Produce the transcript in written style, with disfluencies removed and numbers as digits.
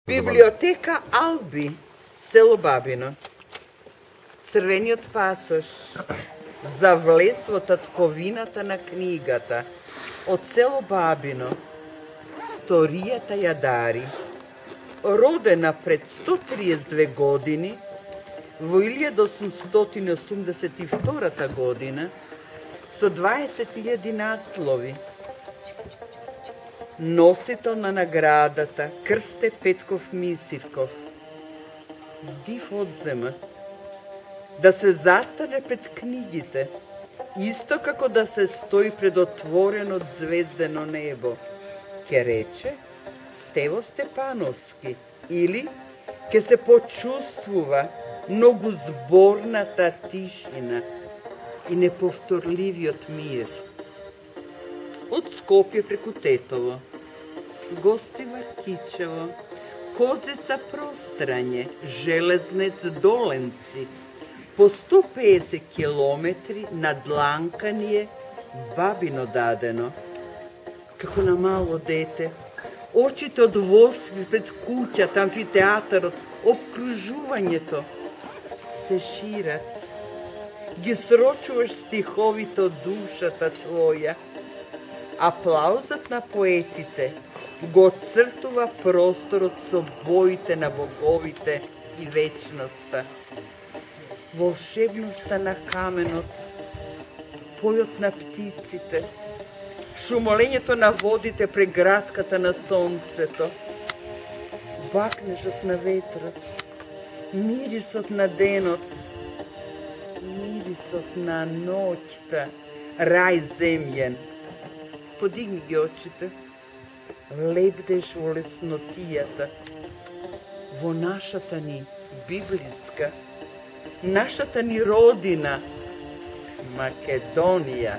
Библиотека Алби, село Бабино. Црвениот пасош за влез во татковината на книгата од село Бабино, сторијата јадари, родена пред 132 години, во 1882 година, со 20.000 наслови. Носител на наградата Крсте Петков Мисирков. Здив одземат да се застане пред книгите, исто како да се стои пред отворено звездено небо. Ке рече Стево Степановски или ке се почувствува многу зборната тишина и неповторливиот мир. Од Скопје преку Тетово, Гостива Кичево, Козица Прострање, Железнец Доленци, по 150 километри на дланкање Бабино дадено. Како на мало дете, очите од восви пред куќата, амфитеатарот, обкружувањето се шират. Ги срочуваш стиховите од душата твоја. Аплаузот на поетите го цртува просторот со боите на боговите и вечноста. Волшебноста на каменот, појот на птиците, шумолењето на водите прегратката на сонцето, бакнежот на ветрот, мирисот на денот, мирисот на ноќта, рај земјен. Подигни ги очите, лебдеш во леснотијата, во нашата ни библиска, нашата ни родина, Македонија.